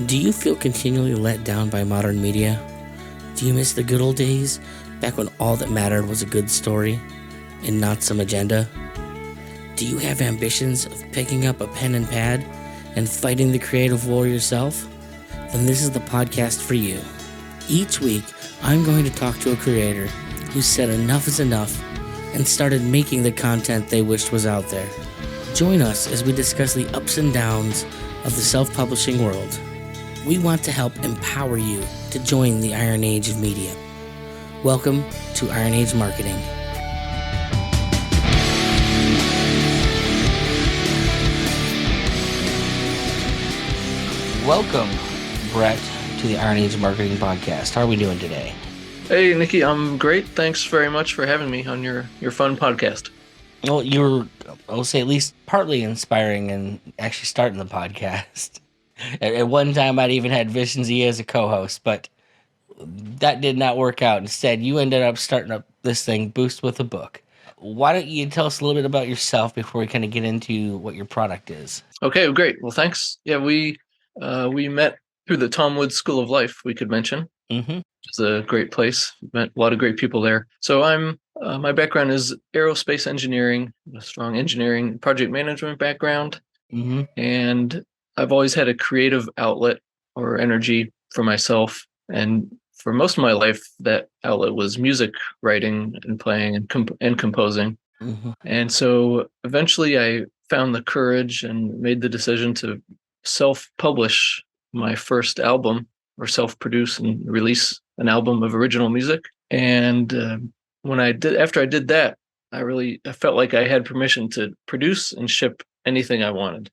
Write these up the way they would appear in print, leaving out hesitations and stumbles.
Do you feel continually let down by modern media? Do you miss the good old days, back when all that mattered was a good story and not some agenda? Do you have ambitions of picking up a pen and pad and fighting the creative war yourself? Then this is the podcast for you. Each week, I'm going to talk to a creator who said enough is enough and started making the content they wished was out there. Join us as we discuss the ups and downs of the self-publishing world. We want to help empower you to join the Iron Age of media. Welcome to Iron Age Marketing. Welcome, Brett, to the Iron Age Marketing Podcast. How are we doing today? Hey, Nikki, I'm great. Thanks very much for having me on your fun podcast. Well, you were, I'll say, at least partly inspiring in actually starting the podcast. At one time, I'd even had visions of you as a co-host, but that did not work out. Instead, you ended up starting up this thing, Boost with a Book. Why don't you tell us a little bit about yourself before we kind of get into what your product is? Okay, great. Well, thanks. Yeah, we met through the Tom Woods School of Life, we could mention. Mm-hmm. It's a great place. Met a lot of great people there. So my background is aerospace engineering, a strong engineering project management background. Mm-hmm. And I've always had a creative outlet or energy for myself. And for most of my life, that outlet was music writing and playing and composing. Mm-hmm. And so eventually I found the courage and made the decision to self-publish my first album, or self-produce and release an album of original music. And after I did that, I felt like I had permission to produce and ship anything I wanted.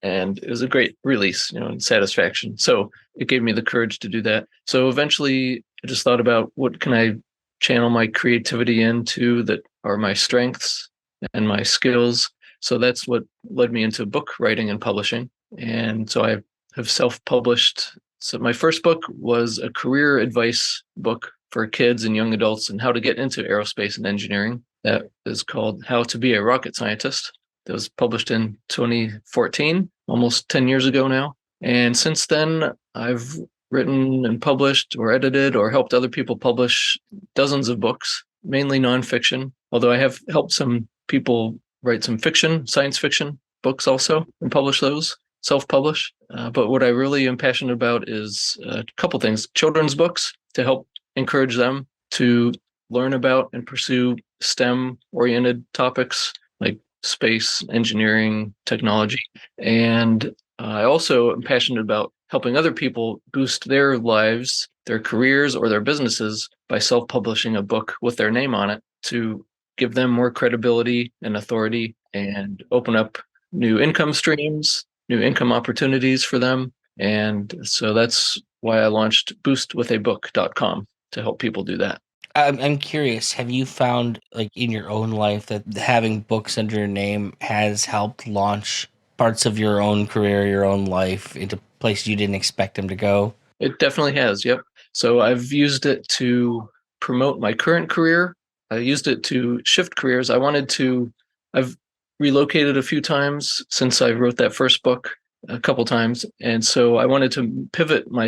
And it was a great release, and satisfaction. So it gave me the courage to do that. So eventually I just thought about what can I channel my creativity into that are my strengths and my skills. So that's what led me into book writing and publishing. And so I have self-published. So my first book was a career advice book for kids and young adults and how to get into aerospace and engineering. That is called How to Be a Rocket Scientist. That was published in 2014, almost 10 years ago now. And since then, I've written and published or edited or helped other people publish dozens of books, mainly nonfiction, although I have helped some people write some fiction, science fiction books also, and publish those, self-publish. But what I really am passionate about is a couple things: children's books to help encourage them to learn about and pursue STEM-oriented topics like space, engineering, technology. And I also am passionate about helping other people boost their lives, their careers, or their businesses by self-publishing a book with their name on it to give them more credibility and authority and open up new income streams, new income opportunities for them. And so that's why I launched boostwithabook.com to help people do that. I'm curious, have you found, like, in your own life that having books under your name has helped launch parts of your own career, your own life into places you didn't expect them to go? It definitely has, yep. So I've used it to promote my current career. I used it to shift careers. I've relocated a few times since I wrote that first book, a couple times. And so I wanted to pivot my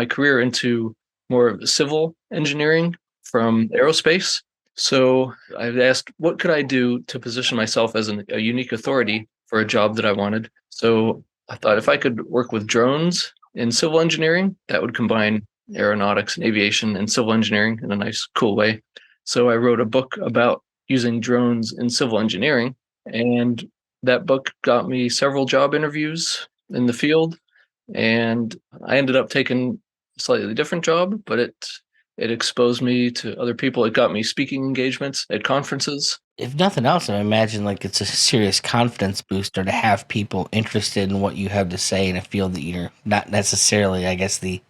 career into more of civil engineering from aerospace. So I've asked, what could I do to position myself as a unique authority for a job that I wanted? So I thought if I could work with drones in civil engineering, that would combine aeronautics and aviation and civil engineering in a nice, cool way. So I wrote a book about using drones in civil engineering, and that book got me several job interviews in the field. And I ended up taking a slightly different job, but it exposed me to other people. It got me speaking engagements at conferences. If nothing else, I imagine like it's a serious confidence booster to have people interested in what you have to say in a field that you're not necessarily, I guess, the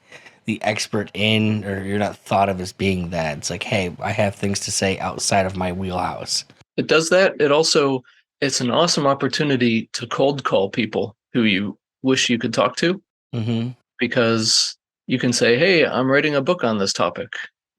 expert in, or you're not thought of as being that. It's like, hey, I have things to say outside of my wheelhouse. It does that. It's an awesome opportunity to cold call people who you wish you could talk to, because you can say, hey, I'm writing a book on this topic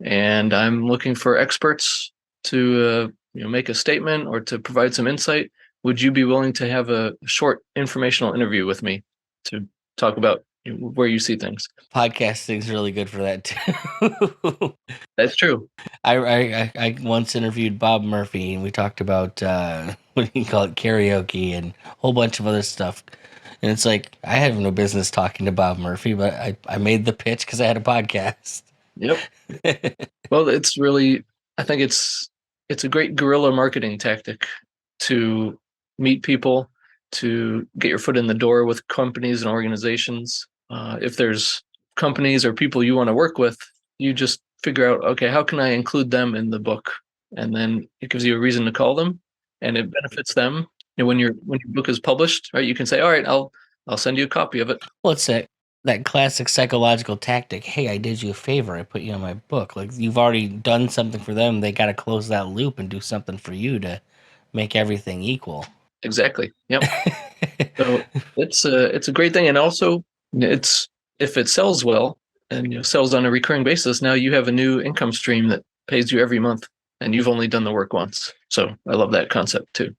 and I'm looking for experts to make a statement or to provide some insight. Would you be willing to have a short informational interview with me to talk about where you see things. Podcasting's really good for that too. That's true. I once interviewed Bob Murphy, and we talked about what do you call it, karaoke, and a whole bunch of other stuff. And it's like I have no business talking to Bob Murphy, but I made the pitch because I had a podcast. Yep. Well, it's really, I think it's a great guerrilla marketing tactic to meet people, to get your foot in the door with companies and organizations. If there's companies or people you want to work with, you just figure out, okay, how can I include them in the book? And then it gives you a reason to call them, and it benefits them. And when your book is published, right, you can say, all right, I'll send you a copy of it. Well, it's that classic psychological tactic. Hey, I did you a favor. I put you on my book. Like you've already done something for them. They got to close that loop and do something for you to make everything equal. Exactly. Yep. So it's a great thing, and also it's if it sells well and sells on a recurring basis, now you have a new income stream that pays you every month, and you've only done the work once. So I love that concept too.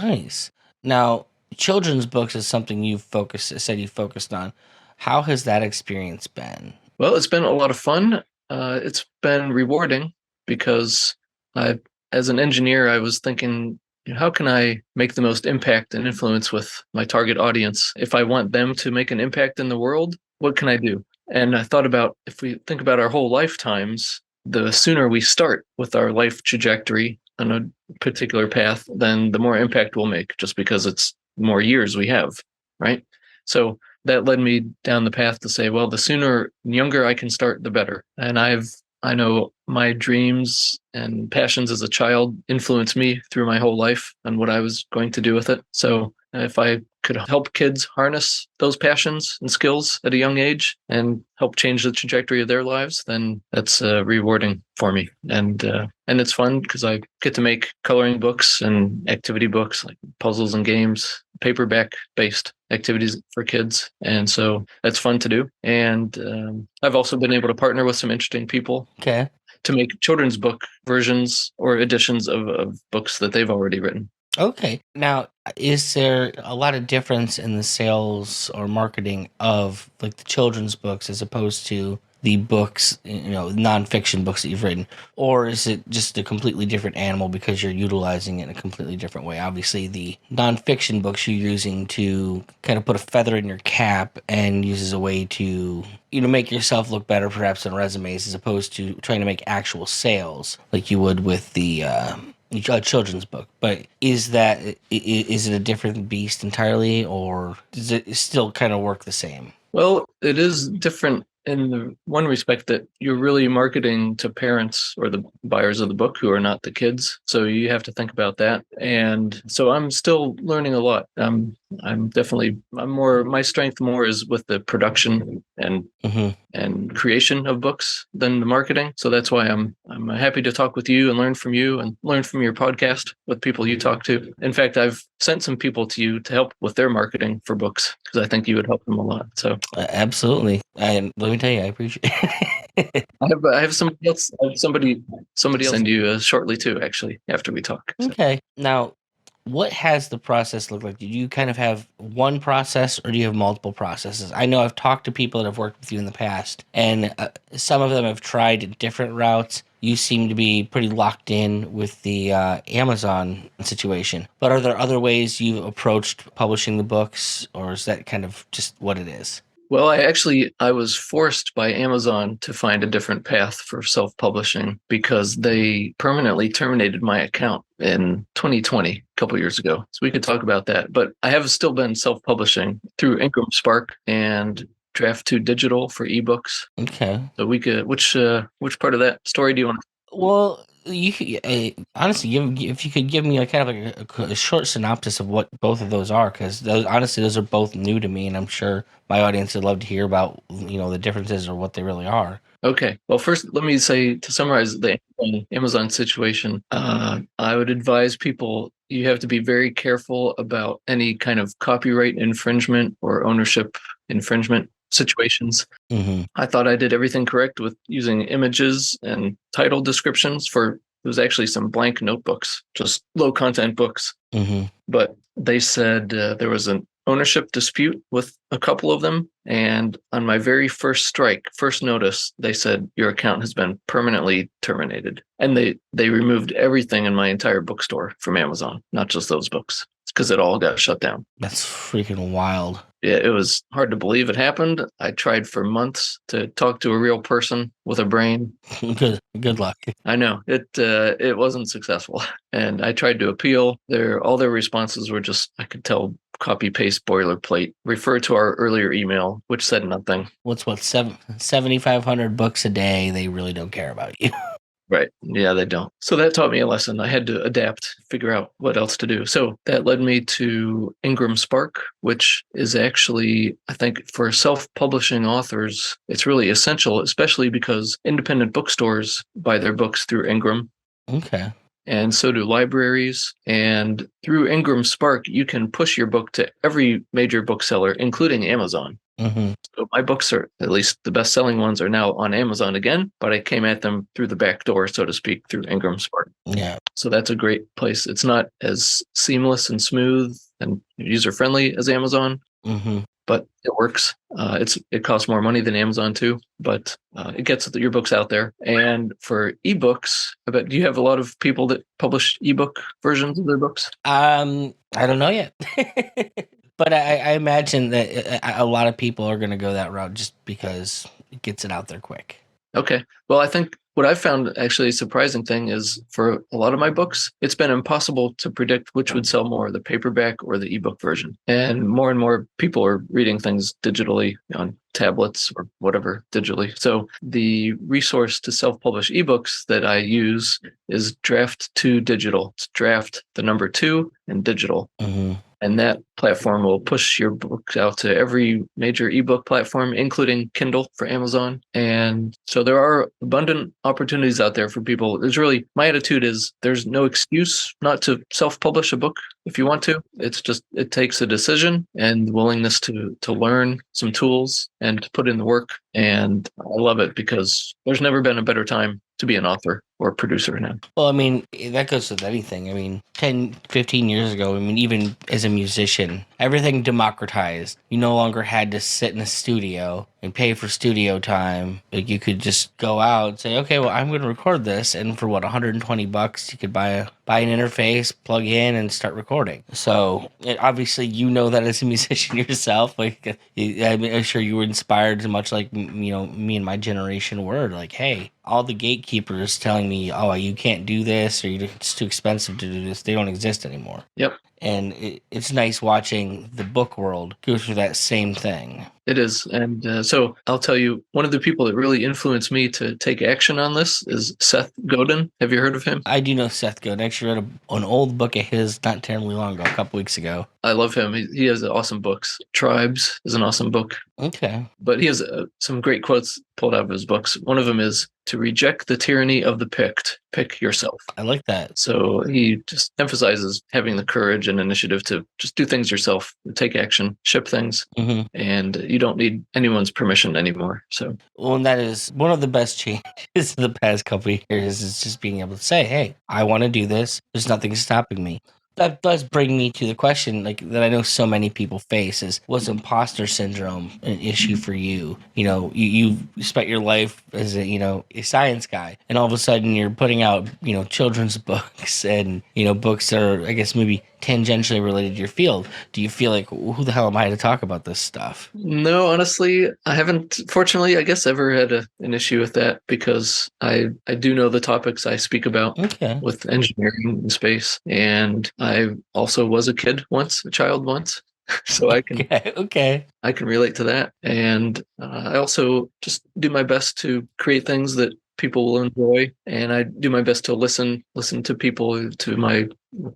Nice. Now, children's books is something you focused on. How has that experience been? Well, it's been a lot of fun. It's been rewarding because as an engineer, I was thinking, how can I make the most impact and influence with my target audience? If I want them to make an impact in the world, what can I do? And I thought about, if we think about our whole lifetimes, the sooner we start with our life trajectory on a particular path, then the more impact we'll make, just because it's more years we have, right? So that led me down the path to say, well, the sooner and younger I can start, the better. And I know my dreams and passions as a child influenced me through my whole life and what I was going to do with it. So if I could help kids harness those passions and skills at a young age and help change the trajectory of their lives, then that's rewarding for me. And it's fun because I get to make coloring books and activity books like puzzles and games, paperback based activities for kids. And so that's fun to do. And I've also been able to partner with some interesting people to make children's book versions or editions of books that they've already written. Okay. Now, is there a lot of difference in the sales or marketing of like the children's books as opposed to the books, nonfiction books that you've written? Or is it just a completely different animal because you're utilizing it in a completely different way? Obviously, the nonfiction books you're using to kind of put a feather in your cap and use as a way to, make yourself look better perhaps on resumes as opposed to trying to make actual sales like you would with the children's book. But is it a different beast entirely, or does it still kind of work the same? Well, it is different in the one respect that you're really marketing to parents or the buyers of the book who are not the kids. So you have to think about that. And so I'm still learning a lot. I'm more, my strength more is with the production and creation of books than the marketing. So that's why I'm happy to talk with you and learn from you and learn from your podcast with people you talk to. In fact, I've sent some people to you to help with their marketing for books because I think you would help them a lot. So absolutely. And let me tell you, I appreciate it. I have somebody else. Somebody else send you shortly too. Actually, after we talk. So. Okay. Now, what has the process looked like? Do you kind of have one process, or do you have multiple processes? I know I've talked to people that have worked with you in the past, and some of them have tried different routes. You seem to be pretty locked in with the Amazon situation. But are there other ways you've approached publishing the books, or is that kind of just what it is? Well, I was forced by Amazon to find a different path for self-publishing because they permanently terminated my account in 2020, a couple years ago. So we could talk about that. But I have still been self-publishing through Ingram Spark and Draft 2 Digital for ebooks. Okay. So we could, which part of that story do you want to? Well, honestly, if you could give me a kind of a short synopsis of what both of those are, because those are both new to me, and I'm sure my audience would love to hear about the differences or what they really are. Okay. Well, first, let me say, to summarize the Amazon situation, I would advise people, you have to be very careful about any kind of copyright infringement or ownership infringement situations. Mm-hmm. I thought I did everything correct with using images and title descriptions there was actually some blank notebooks, just low content books. Mm-hmm. But they said there was an ownership dispute with a couple of them. And on my very first notice, they said your account has been permanently terminated. And they removed everything in my entire bookstore from Amazon, not just those books. It's because it all got shut down. That's freaking wild. Yeah, it was hard to believe it happened. I tried for months to talk to a real person with a brain. Good luck. I know it wasn't successful, and I tried to appeal. All their responses were just, I could tell, copy paste boilerplate. Refer to our earlier email, which said nothing. What's 7,500 books a day? They really don't care about you. Right. Yeah, they don't. So that taught me a lesson. I had to adapt, figure out what else to do. So that led me to Ingram Spark, which is actually, I think, for self-publishing authors, it's really essential, especially because independent bookstores buy their books through Ingram. Okay. And so do libraries. And through Ingram Spark, you can push your book to every major bookseller, including Amazon. Mm-hmm. So my books are, at least the best-selling ones, are now on Amazon again, but I came at them through the back door, so to speak, through Ingram Spark. Yeah. So that's a great place. It's not as seamless and smooth and user-friendly as Amazon, but it works. It costs more money than Amazon too, but it gets your books out there. And for ebooks, I bet, do you have a lot of people that publish ebook versions of their books? I don't know yet. But I imagine that a lot of people are going to go that route just because it gets it out there quick. Okay. Well, I think what I've found actually a surprising thing is for a lot of my books, it's been impossible to predict which would sell more, the paperback or the ebook version. And more people are reading things digitally on tablets or whatever digitally. So the resource to self-publish ebooks that I use is Draft 2 Digital. It's Draft, the number 2, and digital. Mm-hmm. And that platform will push your books out to every major ebook platform, including Kindle for Amazon. And so there are abundant opportunities out there for people. My attitude is there's no excuse not to self-publish a book if you want to. It's just, it takes a decision and willingness to learn some tools and to put in the work. And I love it because there's never been a better time to be an author or producer now. Well, I mean, that goes with anything. I mean, 10, 15 years ago, I mean, even as a musician, everything democratized. You no longer had to sit in a studio and pay for studio time. Like, you could just go out and say, okay, well, I'm going to record this. And for what, $120, you could buy an interface, plug in, and start recording. So obviously, you know that as a musician yourself. Like, I'm sure you were inspired much like, me and my generation were. Like, hey, all the gatekeepers telling me, oh, you can't do this, or it's too expensive to do this, they don't exist anymore. Yep. And it's nice watching the book world go through that same thing. It is. And so I'll tell you, one of the people that really influenced me to take action on this is Seth Godin. Have you heard of him? I do know Seth Godin. I actually read an old book of his not terribly long ago, a couple weeks ago. I love him. He has awesome books. Tribes is an awesome book. Okay. But he has some great quotes pulled out of his books. One of them is, to reject the tyranny of the picked, pick yourself. I like that. So he just emphasizes having the courage and initiative to just do things yourself, take action, ship things, and you don't need anyone's permission anymore. So, well, and that is one of the best changes of the past couple of years, is just being able to say, hey, I want to do this. There's nothing stopping me. That does bring me to the question, like, that I know so many people face is, was imposter syndrome an issue for you? You spent your life as a science guy, and all of a sudden you're putting out, children's books and, books that are, I guess, maybe tangentially related to your field. Do you feel like, who the hell am I to talk about this stuff? No, honestly, I haven't, fortunately, I guess, ever had an issue with that, because I do know the topics I speak about with engineering and space. And I also was a child once. So I can I can relate to that. And I also just do my best to create things that people will enjoy, and I do my best to listen to people, to my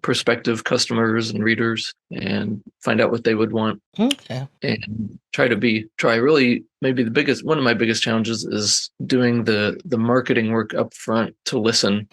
prospective customers and readers, and find out what they would want. And really, maybe one of my biggest challenges is doing the marketing work up front to listen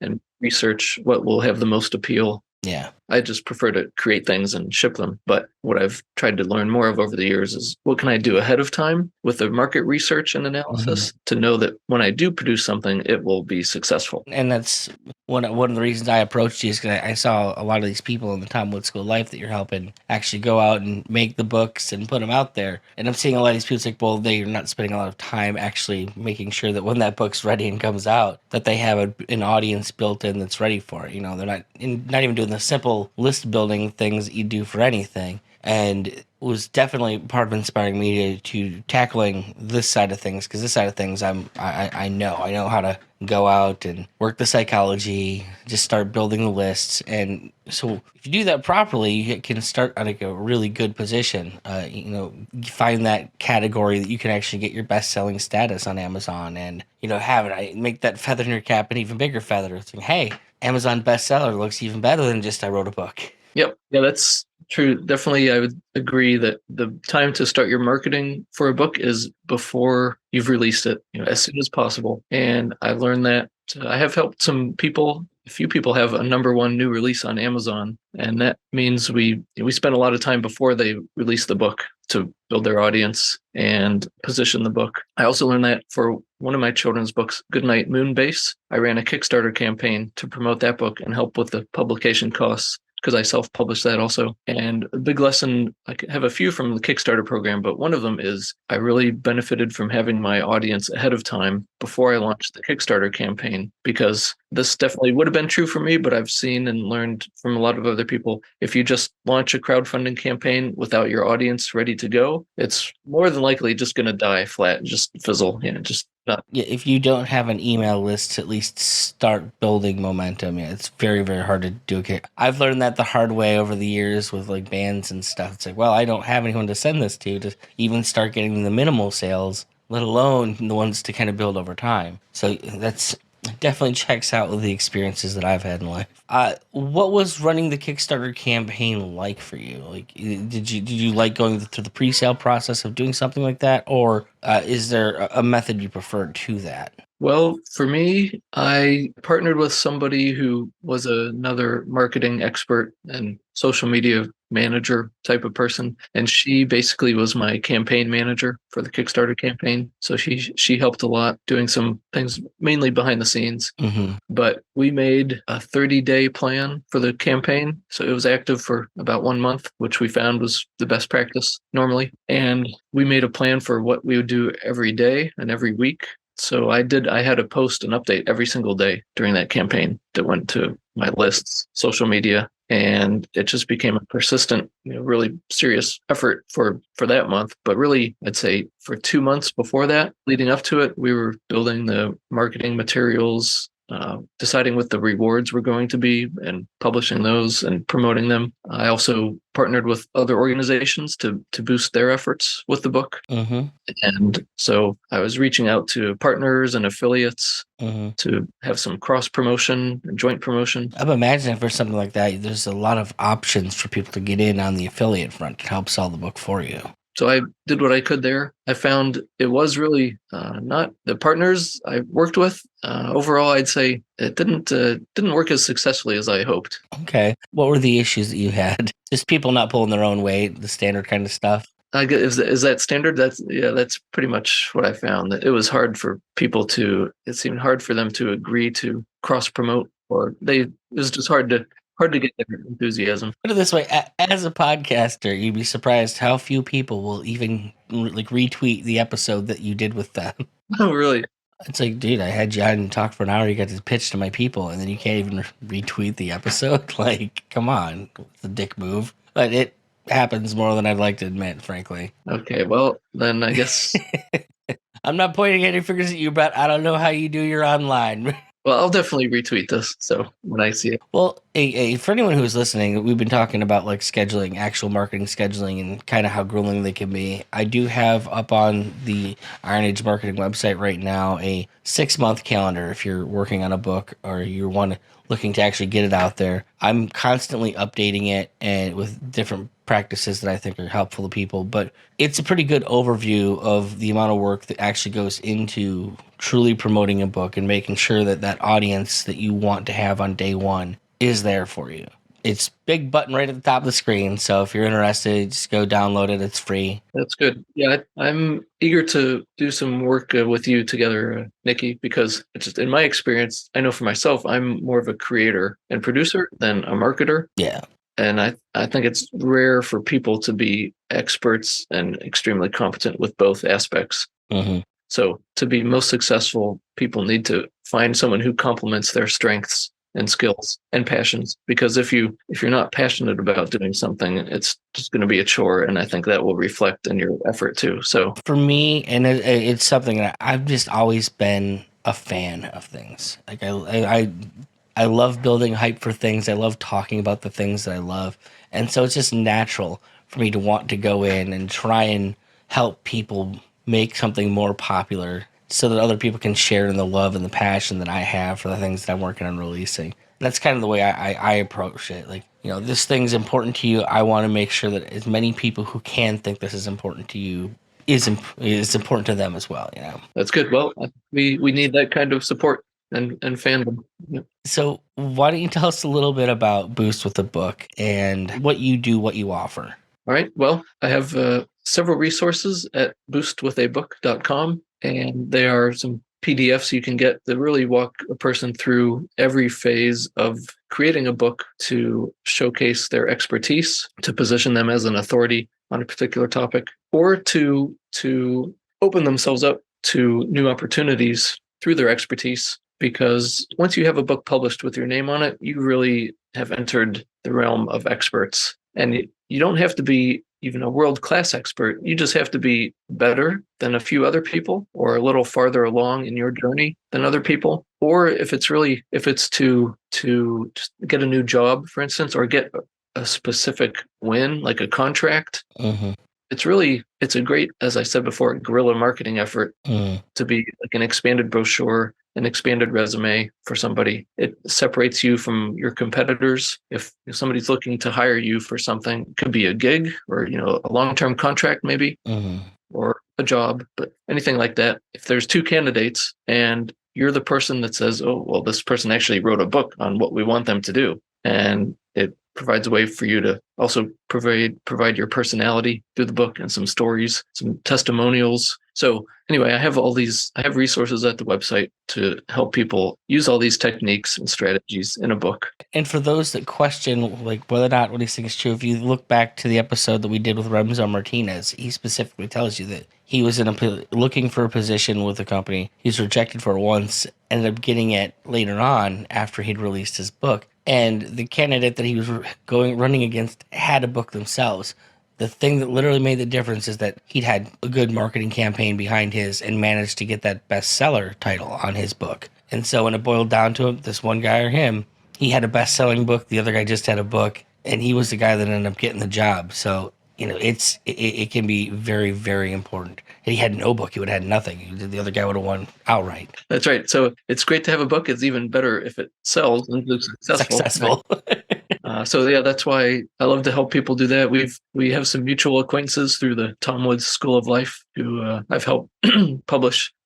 and research what will have the most appeal. Yeah. I just prefer to create things and ship them. But what I've tried to learn more of over the years is what can I do ahead of time with the market research and analysis to know that when I do produce something, it will be successful. And that's one of the reasons I approached you is because I saw a lot of these people in the Tom Wood School of Life that you're helping actually go out and make the books and put them out there. And I'm seeing a lot of these people like, well, they're not spending a lot of time actually making sure that when that book's ready and comes out, that they have an audience built in that's ready for it. You know, they're not even doing the simple list building things that you do for anything. And it was definitely part of inspiring me to tackling this side of things, because this side of things I know how to go out and work the psychology, just start building the lists. And so if you do that properly, you can start at like a really good position. Find that category that you can actually get your best-selling status on Amazon, and have it. Make that feather in your cap an even bigger feather. It's like, hey, Amazon bestseller looks even better than just I wrote a book. Yep. Yeah, that's true. Definitely, I would agree that the time to start your marketing for a book is before you've released it, as soon as possible. And I learned that I have helped some people. A few people have a #1 new release on Amazon, and that means we spend a lot of time before they release the book to build their audience and position the book. I also learned that for one of my children's books, Night Moonbase, I ran a Kickstarter campaign to promote that book and help with the publication costs, because I self-published that also. And a big lesson, I have a few from the Kickstarter program, but one of them is I really benefited from having my audience ahead of time before I launched the Kickstarter campaign, because this definitely would have been true for me, but I've seen and learned from a lot of other people, if you just launch a crowdfunding campaign without your audience ready to go, it's more than likely just going to die flat, just fizzle, just not. Yeah, if you don't have an email list to at least start building momentum, it's very, very hard to do. Okay, I've learned that the hard way over the years with like bands and stuff. It's like, well, I don't have anyone to send this to even start getting the minimal sales, let alone the ones to kind of build over time. So that's definitely checks out with the experiences that I've had in life. What was running the Kickstarter campaign like for you? Like, did you like going through the pre-sale process of doing something like that, or is there a method you prefer to that? Well, for me, I partnered with somebody who was another marketing expert and social media manager type of person, and she basically was my campaign manager for the Kickstarter campaign. So she helped a lot doing some things mainly behind the scenes. Mm-hmm. But we made a 30-day plan for the campaign, so it was active for about 1 month, which we found was the best practice normally. And we made a plan for what we would do every day and every week. So I had to post an update every single day during that campaign that went to my lists, social media, and it just became a persistent, really serious effort for that month. But really, I'd say for 2 months before that, leading up to it, we were building the marketing materials, deciding what the rewards were going to be and publishing those and promoting them. I also partnered with other organizations to boost their efforts with the book. Mm-hmm. And so I was reaching out to partners and affiliates to have some cross promotion and joint promotion. I'm imagining for something like that, there's a lot of options for people to get in on the affiliate front to help sell the book for you. So I did what I could there. I found it was really not the partners I worked with. Overall, I'd say it didn't work as successfully as I hoped. Okay. What were the issues that you had? Just people not pulling their own weight, the standard kind of stuff? I guess, is that standard? That's pretty much what I found. That it was hard for people it seemed hard for them to agree to cross promote, or it was just hard to get their enthusiasm. Put it this way, as a podcaster, you'd be surprised how few people will even like retweet the episode that you did with them. Oh, really? It's like, dude, I had you on and talk for an hour. You got to pitch to my people, and then you can't even retweet the episode. Like, come on, it's a dick move. But it happens more than I'd like to admit, frankly. Okay, well, then I guess I'm not pointing any fingers at you, but I don't know how you do your online. Well, I'll definitely retweet this. So when I see it. Well, for anyone who's listening, we've been talking about like scheduling, actual marketing scheduling, and kind of how grueling they can be. I do have up on the Iron Age marketing website right now a 6-month calendar if you're working on a book or you're looking to actually get it out there. I'm constantly updating it and with different practices that I think are helpful to people, but it's a pretty good overview of the amount of work that actually goes into truly promoting a book and making sure that that audience that you want to have on day one is there for you. It's big button right at the top of the screen. So if you're interested, just go download it. It's free. That's good. Yeah, I'm eager to do some work with you together, Nikki, because it's just in my experience, I know for myself, I'm more of a creator and producer than a marketer. Yeah. And I think it's rare for people to be experts and extremely competent with both aspects. Mm-hmm. So to be most successful, people need to find someone who complements their strengths and skills and passions. Because if you're not passionate about doing something, it's just going to be a chore, and I think that will reflect in your effort too. So for me, and it's something that I've just always been a fan of things. Like I love building hype for things. I love talking about the things that I love, and so it's just natural for me to want to go in and try and help people make something more popular, so that other people can share in the love and the passion that I have for the things that I'm working on releasing. And that's kind of the way I approach it. Like, this thing's important to you. I want to make sure that as many people who can think this is important to you is important to them as well. That's good. Well, we need that kind of support and fandom. Yeah. So why don't you tell us a little bit about Boost with a Book and what you do, what you offer? All right. Well, I have several resources at boostwithabook.com, and they are some PDFs you can get that really walk a person through every phase of creating a book to showcase their expertise, to position them as an authority on a particular topic, or to open themselves up to new opportunities through their expertise. Because once you have a book published with your name on it, you really have entered the realm of experts. And you don't have to be even a world-class expert. You just have to be better than a few other people, or a little farther along in your journey than other people. Or if it's to just get a new job, for instance, or get a specific win, like a contract. Mm-hmm. It's a great, as I said before, guerrilla marketing effort to be like an expanded brochure, an expanded resume for somebody. It separates you from your competitors. If somebody's looking to hire you for something, it could be a gig or, a long-term contract maybe, or a job, but anything like that. If there's two candidates and you're the person that says, oh, well, this person actually wrote a book on what we want them to do, and it provides a way for you to also provide your personality through the book and some stories, some testimonials. So anyway, I have resources at the website to help people use all these techniques and strategies in a book. And for those that question like whether or not what he's saying is true, if you look back to the episode that we did with Remzo Martinez, he specifically tells you that he was looking for a position with a company. He was rejected for it once, ended up getting it later on after he'd released his book. And the candidate that he was running against had a book themselves. The thing that literally made the difference is that he'd had a good marketing campaign behind his and managed to get that bestseller title on his book. And so when it boiled down to it, this one guy or him, he had a best-selling book. The other guy just had a book, and he was the guy that ended up getting the job. So, it can be very, very important. If he had no book, he would have had nothing. The other guy would have won outright. That's right. So it's great to have a book. It's even better if it sells and is successful. So yeah, that's why I love to help people do that. We have some mutual acquaintances through the Tom Woods School of Life who I've helped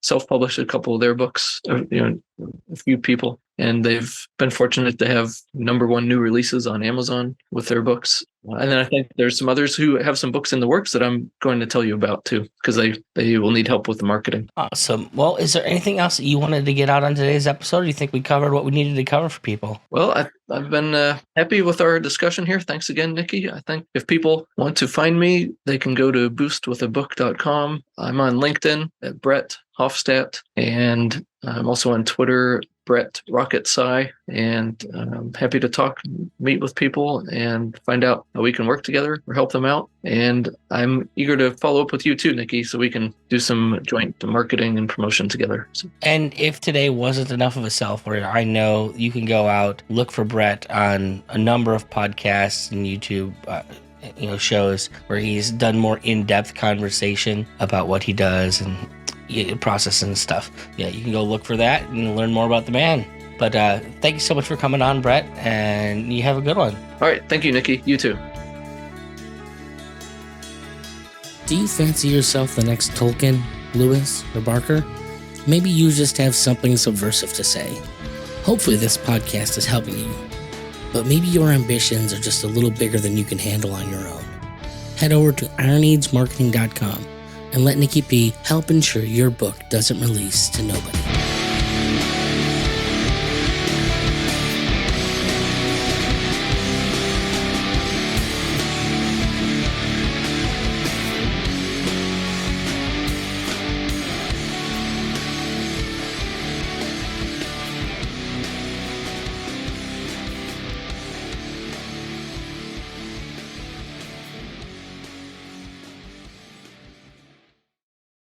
self-publish a couple of their books, a few people, and they've been fortunate to have #1 new releases on Amazon with their books. And then I think there's some others who have some books in the works that I'm going to tell you about too, because they will need help with the marketing. Awesome. Well, is there anything else that you wanted to get out on today's episode? Do you think we covered what we needed to cover for people? Well, I've been happy with our discussion here. Thanks again, Nikki. I think if people want to find me, they can go to boostwithabook.com. I'm on LinkedIn at Brett Hoffstadt, and I'm also on Twitter, Brett Rocket Sci, and I'm happy to meet with people and find out how we can work together or help them out. And I'm eager to follow up with you too, Nikki, so we can do some joint marketing and promotion together. So. And if today wasn't enough of a self-word, I know you can go out, look for Brett on a number of podcasts and YouTube shows where he's done more in-depth conversation about what he does and process and stuff. Yeah, you can go look for that and learn more about the man. But thank you so much for coming on, Brett, and you have a good one. All right. Thank you, Nikki. You too. Do you fancy yourself the next Tolkien, Lewis, or Barker? Maybe you just have something subversive to say. Hopefully this podcast is helping you. but maybe your ambitions are just a little bigger than you can handle on your own. Head over to ironeadsmarketing.com and let Nikki P help ensure your book doesn't release to nobody.